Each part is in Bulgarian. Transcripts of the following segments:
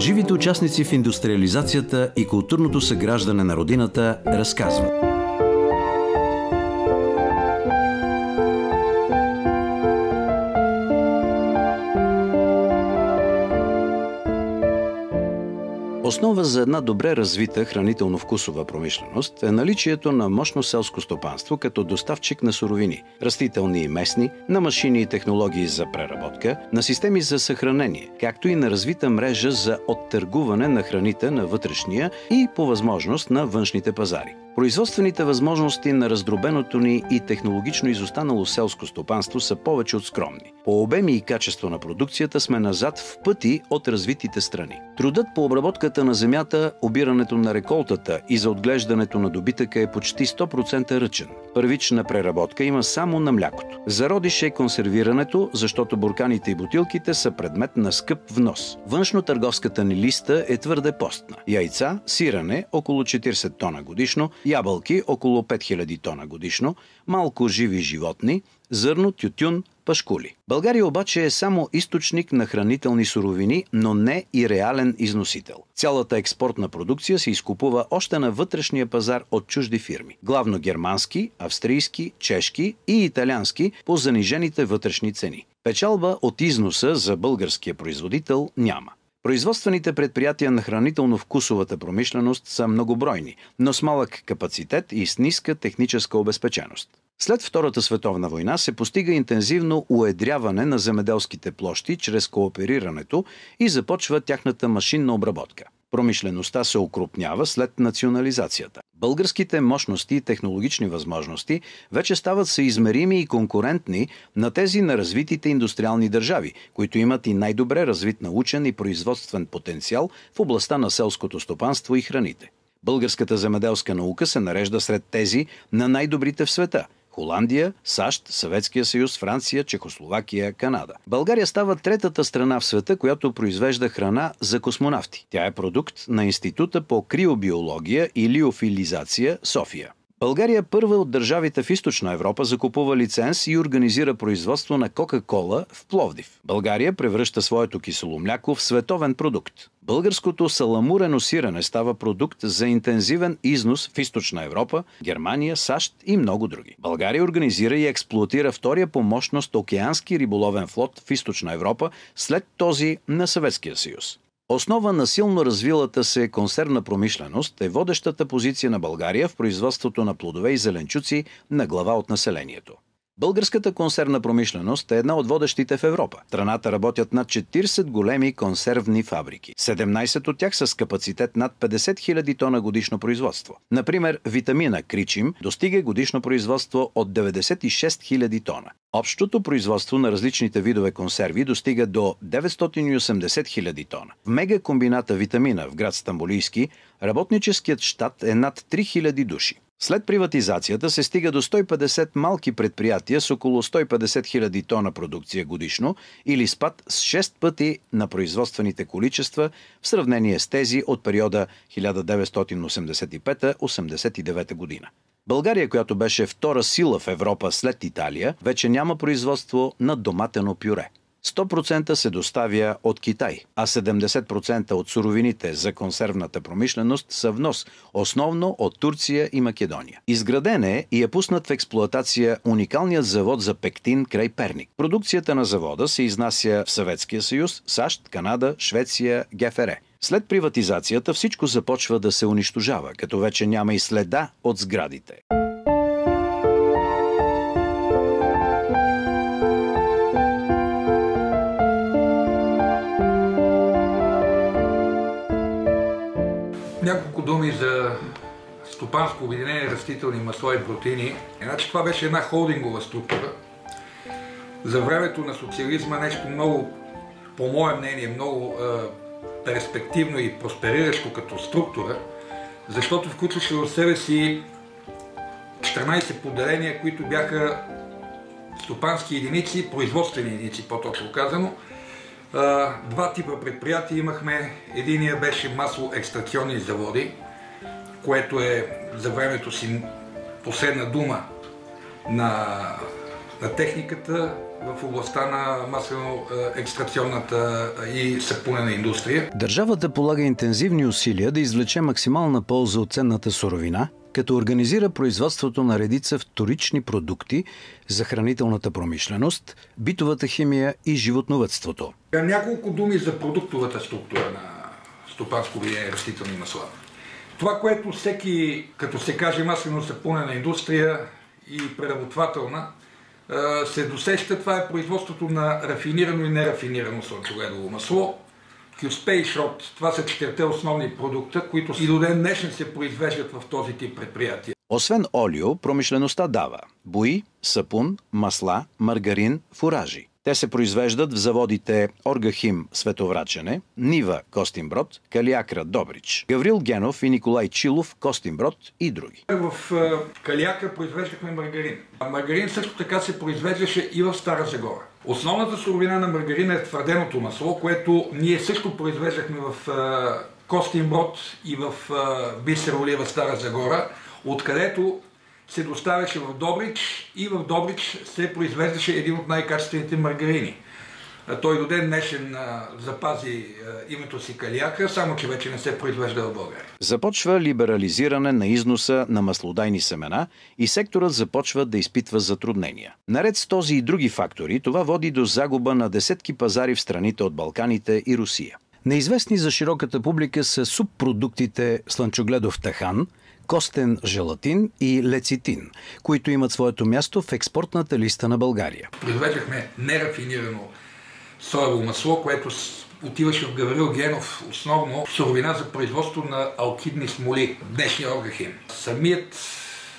Живите участници в индустриализацията и културното съграждане на родината разказват. Основа за една добре развита хранително-вкусова промишленост е наличието на мощно селско стопанство като доставчик на суровини, растителни и местни, на машини и технологии за преработка, на системи за съхранение, както и на развита мрежа за оттъргуване на храните на вътрешния и по възможност на външните пазари. Производствените възможности на раздробеното ни и технологично изостанало селско стопанство са повече от скромни. По обеми и качество на продукцията сме назад в пъти от развитите страни. Трудът по обработката на земята, обирането на реколтата и за отглеждането на добитъка е почти 100% ръчен. Първична преработка има само на млякото. Зародиш е консервирането, защото бурканите и бутилките са предмет на скъп внос. Външно-търговската ни листа е твърде постна. Яйца, сирене около 40 тона годишно, ябълки около 5000 тона годишно, малко живи животни, зърно, тютюн, пашкули. България обаче е само източник на хранителни суровини, но не и реален износител. Цялата експортна продукция се изкупува още на вътрешния пазар от чужди фирми. Главно германски, австрийски, чешки и италиански по занижените вътрешни цени. Печалба от износа за българския производител няма. Производствените предприятия на хранително-вкусовата промишленост са многобройни, но с малък капацитет и с ниска техническа обезпеченост. След Втората световна война се постига интензивно уедряване на земеделските площи чрез кооперирането и започва тяхната машинна обработка. Промишлеността се окрупнява след национализацията. Българските мощности и технологични възможности вече стават съизмерими и конкурентни на тези на развитите индустриални държави, които имат и най-добре развит научен и производствен потенциал в областта на селското стопанство и храните. Българската земеделска наука се нарежда сред тези на най-добрите в света – Холандия, САЩ, Съветския съюз, Франция, Чехословакия, Канада. България става третата страна в света, която произвежда храна за космонавти. Тя е продукт на Института по криобиология и лиофилизация София. България първа от държавите в Източна Европа закупува лиценз и организира производство на Кока-кола в Пловдив. България превръща своето кисело мляко в световен продукт. Българското саламурено сирене става продукт за интензивен износ в Източна Европа, Германия, САЩ и много други. България организира и експлоатира втория по мощност океански риболовен флот в Източна Европа след този на Съветския съюз. Основа на силно развилата се консервна промишленост е водещата позиция на България в производството на плодове и зеленчуци на глава от населението. Българската консервна промишленост е една от водещите в Европа. В страната работят над 40 големи консервни фабрики. 17 от тях с капацитет над 50 000 тона годишно производство. Например, витамина Кричим достига годишно производство от 96 000 тона. Общото производство на различните видове консерви достига до 980 000 тона. В мегакомбината Витамина в град Стамболийски работническият щат е над 3000 души. След приватизацията се стига до 150 малки предприятия с около 150 000 тона продукция годишно или спад с 6 пъти на производствените количества в сравнение с тези от периода 1985-89 година. България, която беше втора сила в Европа след Италия, вече няма производство на доматено пюре. 100% се доставя от Китай, а 70% от суровините за консервната промишленост са внос, основно от Турция и Македония. Изграден е и е пуснат в експлоатация уникалният завод за пектин край Перник. Продукцията на завода се изнася в Съветския съюз, САЩ, Канада, Швеция, ГФР. След приватизацията всичко започва да се унищожава, като вече няма и следа от сградите. Няколко думи за стопанско обединение растителни масла и протеини. Значи това беше една холдингова структура, за времето на социализма нещо много, по мое мнение, много перспективно и проспериращо като структура, защото включваше в себе си 14 поделения, които бяха стопански единици, производствени единици, по-точно казано. Два типа предприятия имахме. Единия беше маслоекстракционни заводи, което е за времето си последна дума на техниката в областта на маслено-екстракционната и сапунена индустрия. Държавата полага интензивни усилия да извлече максимална полза от ценната суровина, като организира производството на редица вторични продукти за хранителната промишленост, битовата химия и животновъдството. Няколко думи за продуктовата структура на стопанско влияние растителни масла. Това, което всеки, като се каже маслено-сапунена индустрия и преработвателна, се досеща, това е производството на рафинирано и нерафинирано слънчогледово масло. Кюспе и шрот, това са 4 основни продукта, които и до ден днешен се произвеждат в този тип предприятия. Освен олио, промишлеността дава буи, сапун, масла, маргарин, фуражи. Те се произвеждат в заводите Оргахим Световрачене, Нива Костинброд, Калиакра Добрич, Гаврил Генов и Николай Чилов Костинброд и други. В Калиакра произвеждахме маргарин. Маргарин също така се произвеждаше и в Стара Загора. Основната суровина на маргарина е твърденото масло, което ние също произвеждахме в Костинброд и в Бисер Олива Стара Загора, откъдето се доставяше в Добрич и в Добрич се произвеждаше един от най-качествените маргарини. Той до ден днешен запази името си Калиакра, само че вече не се произвежда в България. Започва либерализиране на износа на маслодайни семена и секторът започва да изпитва затруднения. Наред с този и други фактори, това води до загуба на десетки пазари в страните от Балканите и Русия. Неизвестни за широката публика са субпродуктите слънчогледов тахан, костен желатин и лецитин, които имат своето място в експортната листа на България. Произвеждахме нерафинирано соево масло, което отиваше в Гаврил Генов, основно суровина за производство на алкидни смоли, днешния Оргахим. Самият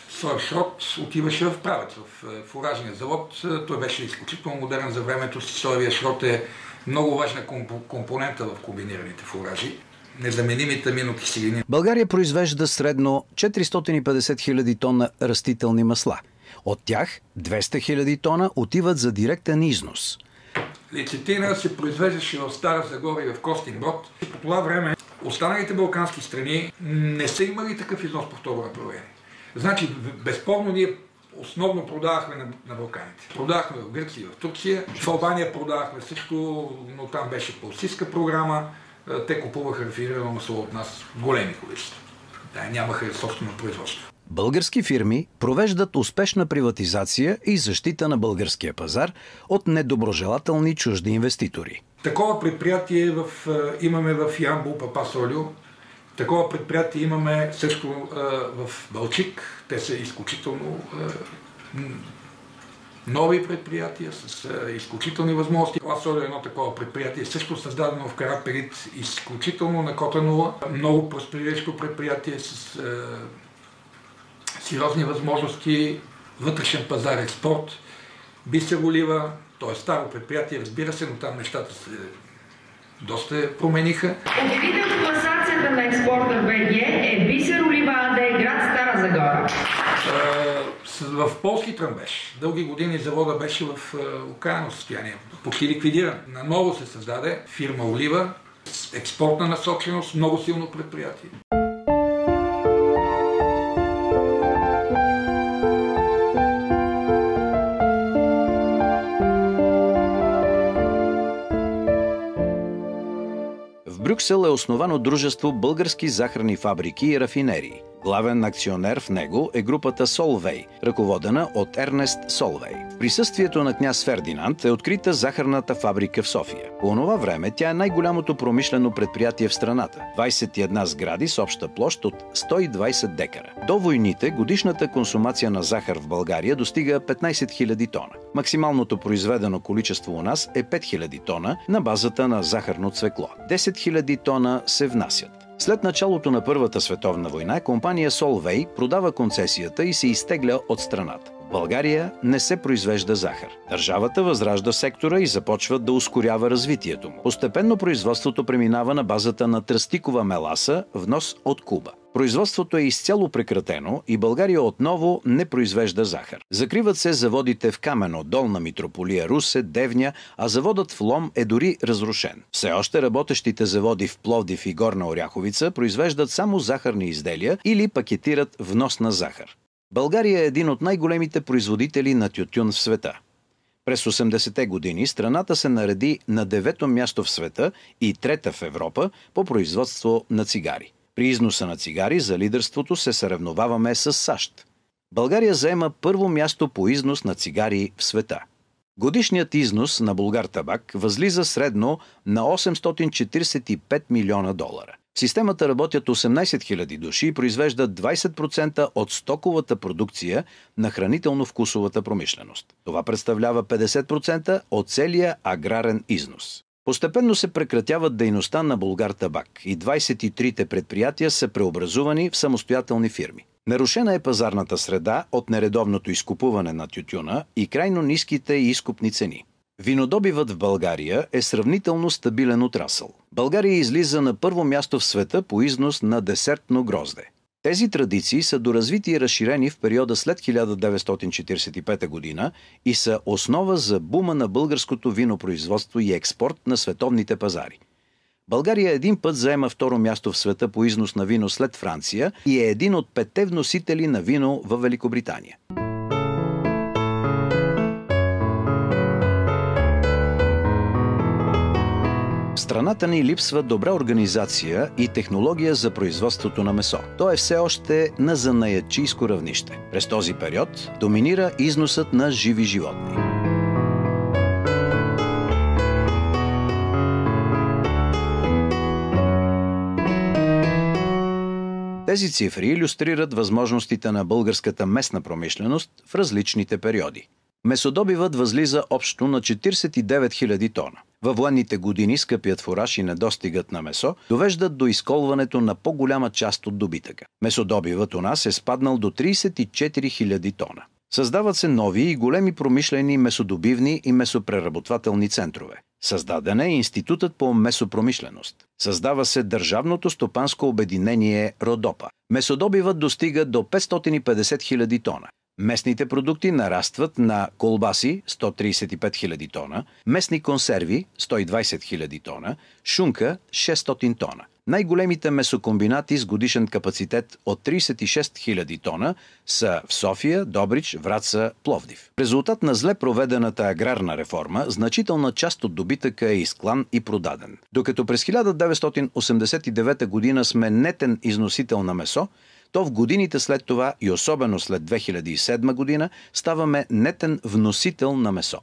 соев шрот отиваше в Правец, в фуражния завод. Той беше изключително модерен за времето си. Соевия шрот е много важна компонента в комбинираните фуражи. Незаменимите аминокиселини. България произвежда средно 450 000 тона растителни масла. От тях 200 000 тона отиват за директен износ. Лецитина се произвеждаше в Стара Загора и в Костинброд. По това време останалите балкански страни не са имали такъв износ по второ направление. Значи, безспорно ние основно продавахме на Балканите. Продавахме в Гърция и в Турция. В Албания продавахме също, но там беше по-сиска програма. Те купуваха рафинирано масло от нас в големи количества. Нямаха собствено производство. Български фирми провеждат успешна приватизация и защита на българския пазар от недоброжелателни чужди инвеститори. Такова предприятие имаме в Ямбол, Папас Олио. Такова предприятие имаме също в Балчик. Те са изключително нови предприятия с изключителни възможности. Папас Олио е едно такова предприятие, също създадено в Карапелит, изключително на кота нула. Много проспериращо предприятие с сериозни възможности, вътрешен пазар, експорт, Бисер Олива, т.е. старо предприятие, разбира се, но там нещата се доста промениха. Учредител в класацията на експорта БГ е Бисер Олива АД, град Стара Загора. В полски тръмбеж. Дълги години завода беше в окаяно състояние, почти ликвидиран. Наново се създаде фирма Олива, с експортна насоченост, много силно предприятие. В Брюксел е основано дружество Български захарни фабрики и рафинерии. Главен акционер в него е групата Солвей, ръководена от Ернест Солвей. В присъствието на княз Фердинанд е открита захарната фабрика в София. По онова време тя е най-голямото промишлено предприятие в страната. 21 сгради с обща площ от 120 декара. До войните годишната консумация на захар в България достига 15 000 тона. Максималното произведено количество у нас е 5000 тона на базата на захарно цвекло. 10 000 тона се внасят. След началото на Първата световна война, компания Солвей продава концесията и се изтегля от страната. България не се произвежда захар. Държавата възражда сектора и започва да ускорява развитието му. Постепенно производството преминава на базата на тръстикова меласа, внос от Куба. Производството е изцяло прекратено и България отново не произвежда захар. Закриват се заводите в Камено, Долна Митрополия, Русе, Девня, а заводът в Лом е дори разрушен. Все още работещите заводи в Пловдив и Горна Оряховица произвеждат само захарни изделия или пакетират вносна захар. България е един от най-големите производители на тютюн в света. През 80-те години страната се нареди на 9-то място в света и 3-та в Европа по производство на цигари. При износа на цигари за лидерството се съревноваваме с САЩ. България заема първо място по износ на цигари в света. Годишният износ на Булгартабак възлиза средно на 845 милиона долара. В системата работят 18 000 души и произвеждат 20% от стоковата продукция на хранително-вкусовата промишленост. Това представлява 50% от целия аграрен износ. Постепенно се прекратяват дейността на Булгартабак и 23-те предприятия са преобразувани в самостоятелни фирми. Нарушена е пазарната среда от нередовното изкупуване на тютюна и крайно ниските изкупни цени. Винодобивът в България е сравнително стабилен отрасъл. България излиза на първо място в света по износ на десертно грозде. Тези традиции са доразвити и разширени в периода след 1945 година и са основа за бума на българското винопроизводство и експорт на световните пазари. България един път заема второ място в света по износ на вино след Франция и е един от 5-те вносители на вино в Великобритания. В страната ни липсва добра организация и технология за производството на месо. То е все още на занаятчийско равнище. През този период доминира износът на живи животни. Тези цифри илюстрират възможностите на българската месна промишленост в различните периоди. Месодобивът възлиза общо на 49 000 тона. Във военните години скъпият фураж и недостигът на месо довеждат до изколването на по-голяма част от добитъка. Месодобивът у нас е спаднал до 34 000 тона. Създават се нови и големи промишлени месодобивни и месопреработвателни центрове. Създаден е Институтът по месопромишленост. Създава се Държавното стопанско обединение Родопа. Месодобивът достига до 550 000 тона. Местните продукти нарастват на колбаси 135 000 тона, местни консерви 120 000 тона, шунка 600 тона. Най-големите месокомбинати с годишен капацитет от 36 000 тона са в София, Добрич, Враца, Пловдив. В резултат на зле проведената аграрна реформа, значителна част от добитъка е изклан и продаден. Докато през 1989 година сме нетен износител на месо, то в годините след това и особено след 2007 година ставаме нетен вносител на месо.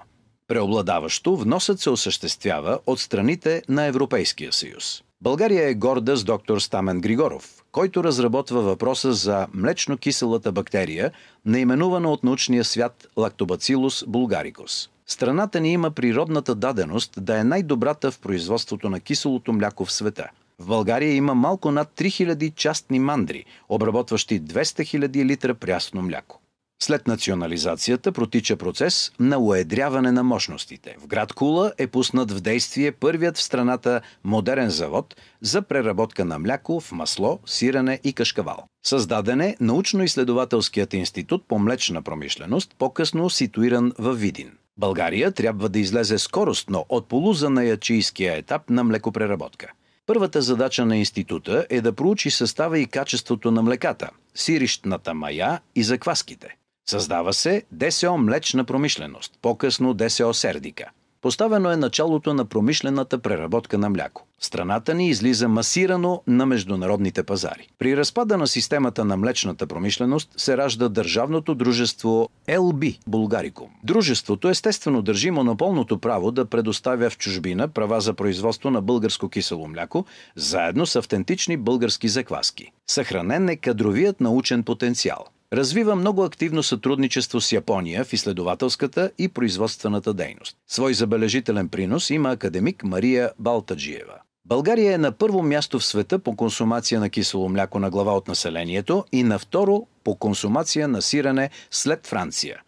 Преобладаващо вносът се осъществява от страните на Европейския съюз. България е горда с доктор Стамен Григоров, който разработва въпроса за млечно-киселата бактерия, наименувана от научния свят Lactobacillus bulgaricus. Страната ни има природната даденост да е най-добрата в производството на киселото мляко в света. В България има малко над 3000 частни мандри, обработващи 200 000 литра прясно мляко. След национализацията протича процес на уедряване на мощностите. В град Кула е пуснат в действие първият в страната модерен завод за преработка на мляко в масло, сирене и кашкавал. Създаден е научно-изследователският институт по млечна промишленост, по-късно ситуиран във Видин. България трябва да излезе скоростно от полузанаятчийския етап на млекопреработка. Първата задача на института е да проучи състава и качеството на млеката, сирищната мая и закваските. Създава се ДСО млечна промишленост, по-късно ДСО Сердика. Поставено е началото на промишлената преработка на мляко. Страната ни излиза масирано на международните пазари. При разпада на системата на млечната промишленост се ражда държавното дружество LB Bulgaricum. Дружеството естествено държи монополното право да предоставя в чужбина права за производство на българско кисело мляко, заедно с автентични български закваски. Съхранен е кадровият научен потенциал. Развива много активно сътрудничество с Япония в изследователската и производствената дейност. Свой забележителен принос има академик Мария Балтаджиева. България е на първо място в света по консумация на кисело мляко на глава от населението и на второ по консумация на сирене след Франция.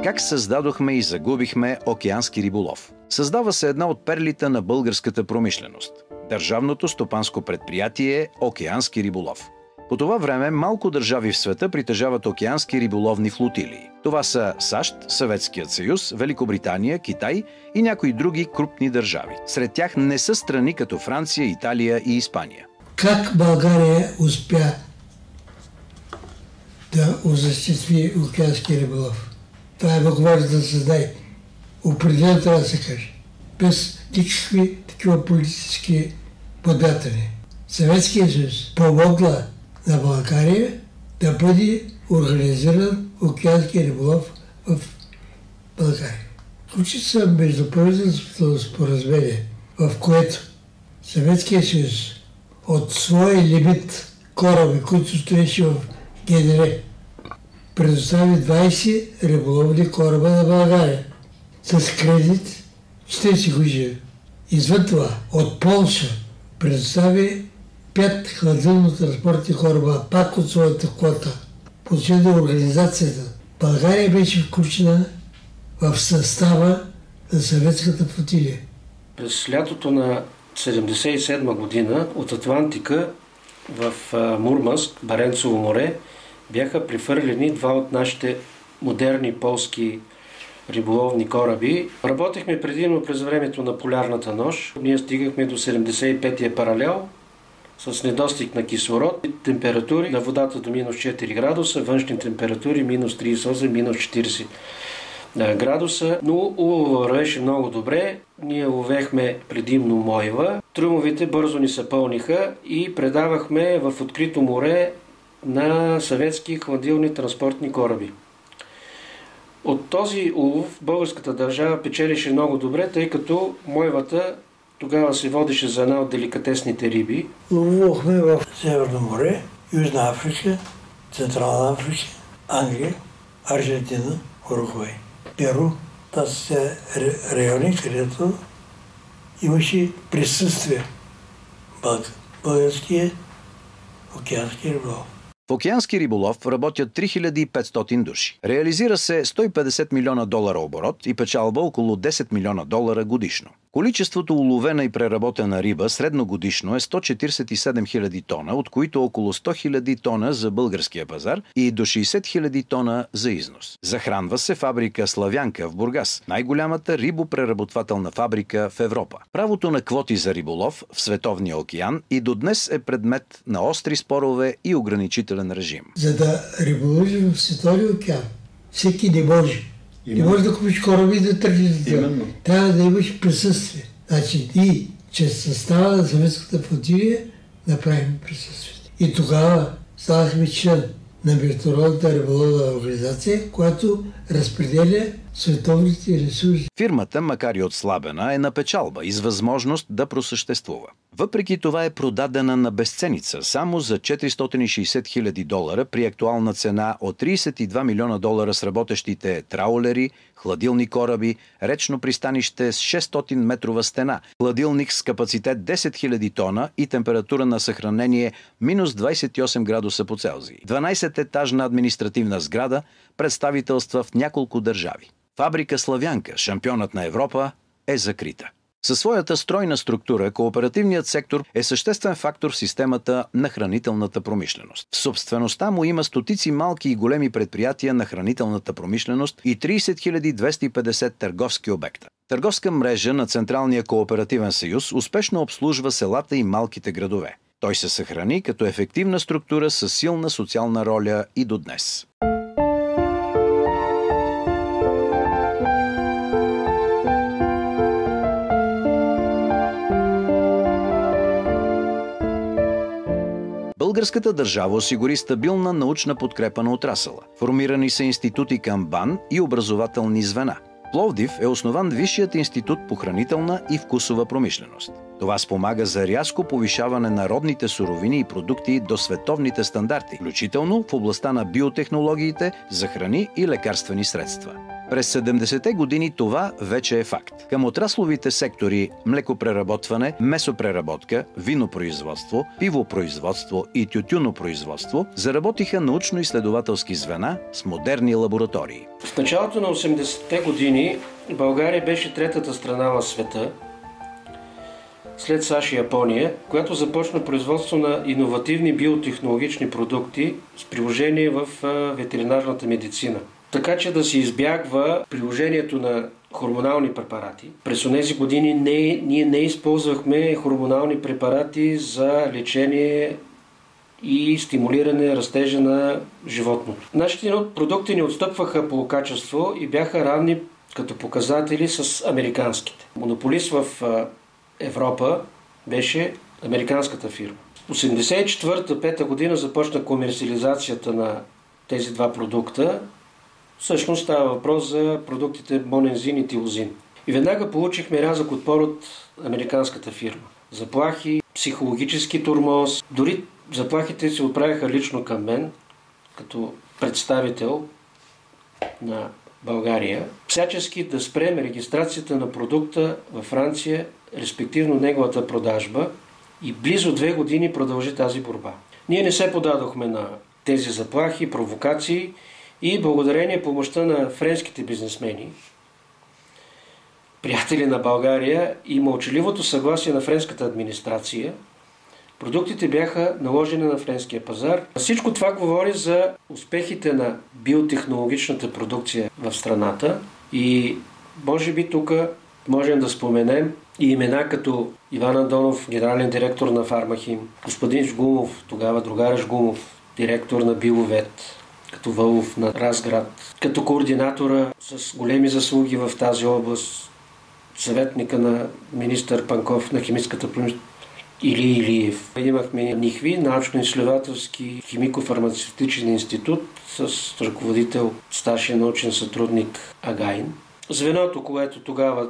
Как създадохме и загубихме океански риболов? Създава се една от перлите на българската промишленост – държавното стопанско предприятие Океански риболов. По това време малко държави в света притежават океански риболовни флотилии. Това са САЩ, Съветският съюз, Великобритания, Китай и някои други крупни държави. Сред тях не са страни като Франция, Италия и Испания. Как България успя да осъществи океански риболов? Това е възможност да създаде. Определено трябва да се каже. Без никакви такива политически подбятания. Съветския съюз помогла на България да бъде организиран океански риболов в България. Включи се междуправителственото споразумение, в което Съветския съюз от своя лимит кораби, които стоеше в ГДР, предостави 20 риболовни кораба на България с кредит 40 години. Извън това, от Полша предостави 5 хладилно-транспортни кораба, пак от своята квота. По отношение на организацията, България беше включена в състава на съветската флотилия. През лятото на 1977 година от Атлантика в Мурманск, Баренцово море, бяха прифърлени два от нашите модерни полски риболовни кораби. Работехме предимно през времето на полярната нощ. Ние стигахме до 75-я паралел с недостиг на кислород, температури на водата до минус 4 градуса, външни температури минус 38, минус 40 градуса, но улова вървеше много добре. Ние ловехме предимно мойва. Трюмовете бързо ни се пълниха и предавахме в открито море на съветски хладилни транспортни кораби. От този улов българската държава печелише много добре, тъй като мойвата тогава се водеше за една от деликатесните риби. Ловувахме в Северно море, Южна Африка, Централна Африка, Англия, Аржентина, Уругвай, Перу. Това са райони, където имаше присъствие българския океански риболов. В океански риболов работят 3500 души. Реализира се $150 милиона оборот и печалба около $10 милиона годишно. Количеството уловена и преработена риба средногодишно е 147 000 тона, от които около 100 000 тона за българския пазар и до 60 000 тона за износ. Захранва се фабрика Славянка в Бургас, най-голямата рибопреработвателна фабрика в Европа. Правото на квоти за риболов в Световния океан и до днес е предмет на остри спорове и ограничителен режим. За да риболовиш в Световния океан, всеки не може. Не можеш да купиш кораби и да тръгнеш за това. Трябва да имаш присъствие. Значи и чрез състава на съветската флотилия направим присъствие. И тогава станахме член на Международната риболовна организация, която разпределя световните ресурси. Фирмата, макар и отслабена, е на печалба и с възможност да просъществува. Въпреки това е продадена на безценица само за $460 000 при актуална цена от $32 милиона с работещите траулери, хладилни кораби, речно пристанище с 600 метрова стена, хладилник с капацитет 10 000 тона и температура на съхранение минус 28 градуса по Целзий. 12-етажна административна сграда, представителства в няколко държави. Фабрика Славянка, шампионът на Европа, е закрита. Със своята стройна структура, кооперативният сектор е съществен фактор в системата на хранителната промишленост. В собствеността му има стотици малки и големи предприятия на хранителната промишленост и 30 250 търговски обекта. Търговска мрежа на Централния кооперативен съюз успешно обслужва селата и малките градове. Той се съхрани като ефективна структура със силна социална роля и до днес. Българската държава осигури стабилна научна подкрепа на отрасъла. Формирани са институти към БАН и образователни звена. Пловдив е основан Висшият институт по хранителна и вкусова промишленост. Това спомага за рязко повишаване на родните суровини и продукти до световните стандарти, включително в областта на биотехнологиите за храни и лекарствени средства. През 70-те години това вече е факт. Към отрасловите сектори млекопреработване, месопреработка, винопроизводство, пивопроизводство и тютюнопроизводство заработиха научно-изследователски звена с модерни лаборатории. В началото на 80-те години България беше третата страна в света, след САЩ и Япония, която започна производство на иновативни биотехнологични продукти с приложение в ветеринарната медицина. Така че да се избягва приложението на хормонални препарати. През тези години ние не използвахме хормонални препарати за лечение и стимулиране растежа на животното. Нашите продукти не отстъпваха по качество и бяха равни като показатели с американските. Монополист в Европа беше американската фирма. В 1984-1985 година започна комерциализацията на тези два продукта. Всъщност става въпрос за продуктите монензин и тилозин. И веднага получихме рязък отпор от американската фирма. Заплахи, психологически тормоз. Дори заплахите се отправиха лично към мен, като представител на България. Всячески да спрем регистрацията на продукта във Франция, респективно неговата продажба, и близо 2 години продължи тази борба. Ние не се подадохме на тези заплахи, провокации и благодарение помощта на френските бизнесмени, приятели на България и мълчаливото съгласие на френската администрация, продуктите бяха наложени на френския пазар. Всичко това говори за успехите на биотехнологичната продукция в страната и може би тук можем да споменем и имена като Иван Андонов, генерален директор на Фармахим, господин Жгумов, тогава другар Жгумов, директор на Биловет, като Вълов на Разград, като координатора с големи заслуги в тази област, съветника на министър Панков на химическата промишленост Или Илиев. Имахме НИХВИ, научно-изследователски химико-фармацевтичен институт с ръководител старшия научен сътрудник Агайн. Звеното, което тогава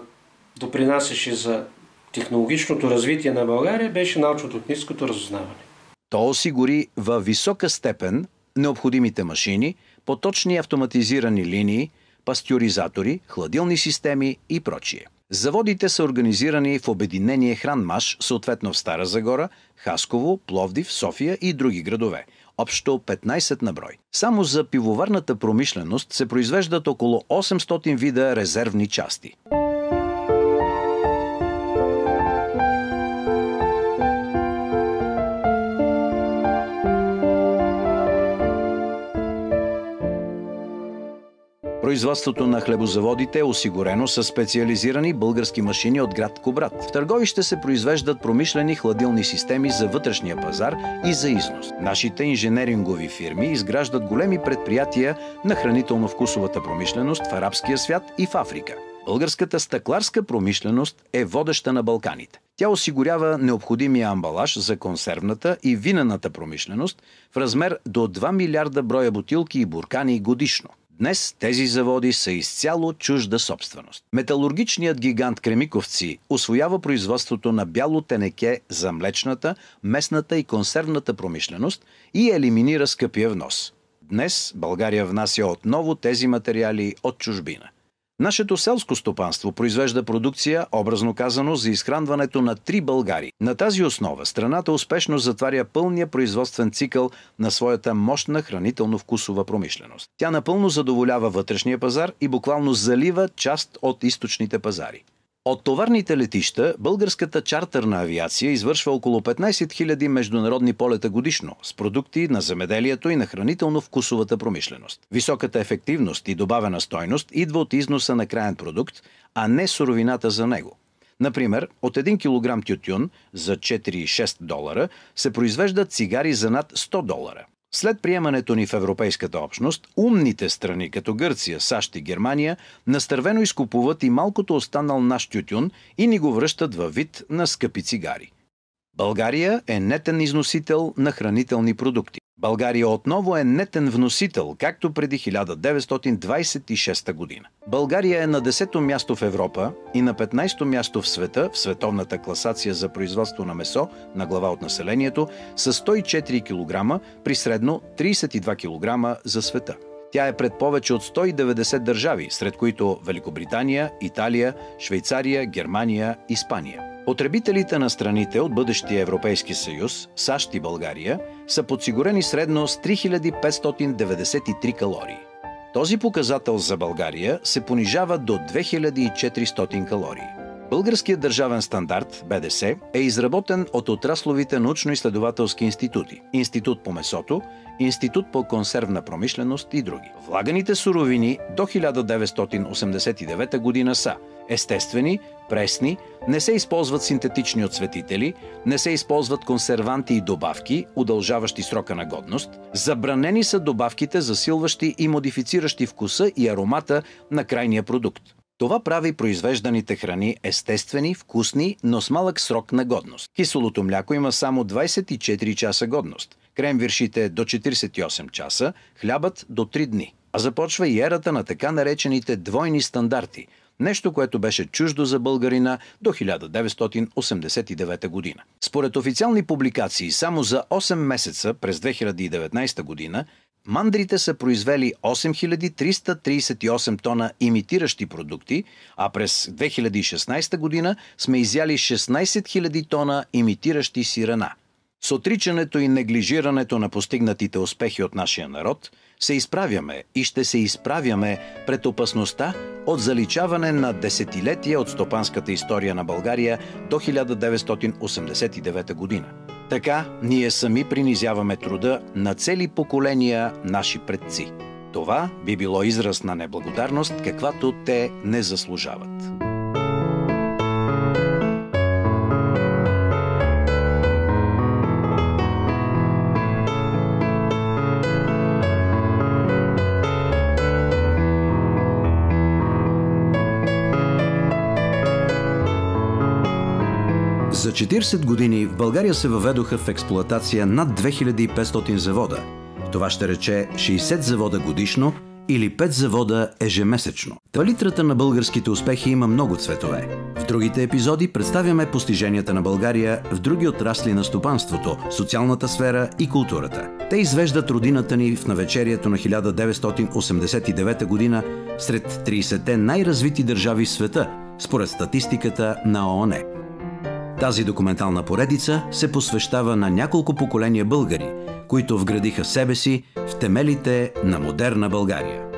допринасяше за технологичното развитие на България, беше научно-техническото разузнаване. То осигури във висока степен необходимите машини, поточни автоматизирани линии, пастюризатори, хладилни системи и прочие. Заводите са организирани в обединение Хранмаш, съответно в Стара Загора, Хасково, Пловдив, София и други градове. Общо 15 на брой. Само за пивоварната промишленост се произвеждат около 800 вида резервни части. Производството на хлебозаводите е осигурено с специализирани български машини от град Кубрат. В Търговище се произвеждат промишлени хладилни системи за вътрешния пазар и за износ. Нашите инженерингови фирми изграждат големи предприятия на хранително-вкусовата промишленост в арабския свят и в Африка. Българската стъкларска промишленост е водеща на Балканите. Тя осигурява необходимия амбалаж за консервната и винената промишленост в размер до 2 милиарда броя бутилки и буркани годишно. Днес тези заводи са изцяло чужда собственост. Металургичният гигант Кремиковци усвоява производството на бяло тенеке за млечната, местната и консервната промишленост и елиминира скъпия внос. Днес България внася отново тези материали от чужбина. Нашето селско стопанство произвежда продукция, образно казано, за изхранването на 3 Българи. На тази основа страната успешно затваря пълния производствен цикъл на своята мощна хранително-вкусова промишленост. Тя напълно задоволява вътрешния пазар и буквално залива част от източните пазари. От товарните летища българската чартърна авиация извършва около 15 000 международни полета годишно с продукти на земеделието и на хранително-вкусовата промишленост. Високата ефективност и добавена стойност идва от износа на краен продукт, а не суровината за него. Например, от 1 кг тютюн за 4-6 долара се произвеждат цигари за над 100 долара. След приемането ни в Европейската общност, умните страни като Гърция, САЩ и Германия настървено изкупуват и малкото останал наш тютюн и ни го връщат във вид на скъпи цигари. България е нетен износител на хранителни продукти. България отново е нетен вносител, както преди 1926 година. България е на 10-то място в Европа и на 15-то място в света в световната класация за производство на месо на глава от населението с 104 кг при средно 32 кг за света. Тя е пред повече от 190 държави, сред които Великобритания, Италия, Швейцария, Германия, Испания. Потребителите на страните от бъдещия Европейски съюз, САЩ и България, са подсигурени средно с 3593 калории. Този показател за България се понижава до 2400 калории. Българският държавен стандарт, БДС, е изработен от отрасловите научно-изследователски институти, Институт по месото, Институт по консервна промишленост и други. Влаганите суровини до 1989 година са естествени, пресни, не се използват синтетични отцветители, не се използват консерванти и добавки, удължаващи срока на годност, забранени са добавките, засилващи и модифициращи вкуса и аромата на крайния продукт. Това прави произвежданите храни естествени, вкусни, но с малък срок на годност. Киселото мляко има само 24 часа годност, кремвиршите до 48 часа, хлябът до 3 дни. А започва и ерата на така наречените двойни стандарти, нещо, което беше чуждо за българина до 1989 година. Според официални публикации, само за 8 месеца през 2019 година мандрите са произвели 8338 тона имитиращи продукти, а през 2016 година сме изяли 16 000 тона имитиращи сирена. С отричането и неглижирането на постигнатите успехи от нашия народ се изправяме и ще се изправяме пред опасността от заличаване на десетилетия от стопанската история на България до 1989 година. Така ние сами принизяваме труда на цели поколения наши предци. Това би било израз на неблагодарност, каквато те не заслужават. За 40 години в България се въведоха в експлоатация над 2500 завода. Това ще рече 60 завода годишно или 5 завода ежемесечно. Палитрата на българските успехи има много цветове. В другите епизоди представяме постиженията на България в други отрасли на стопанството, социалната сфера и културата. Те извеждат родината ни в навечерието на 1989 година сред 30-те най-развити държави в света, според статистиката на ООН. Тази документална поредица се посвещава на няколко поколения българи, които вградиха себе си в темелите на модерна България.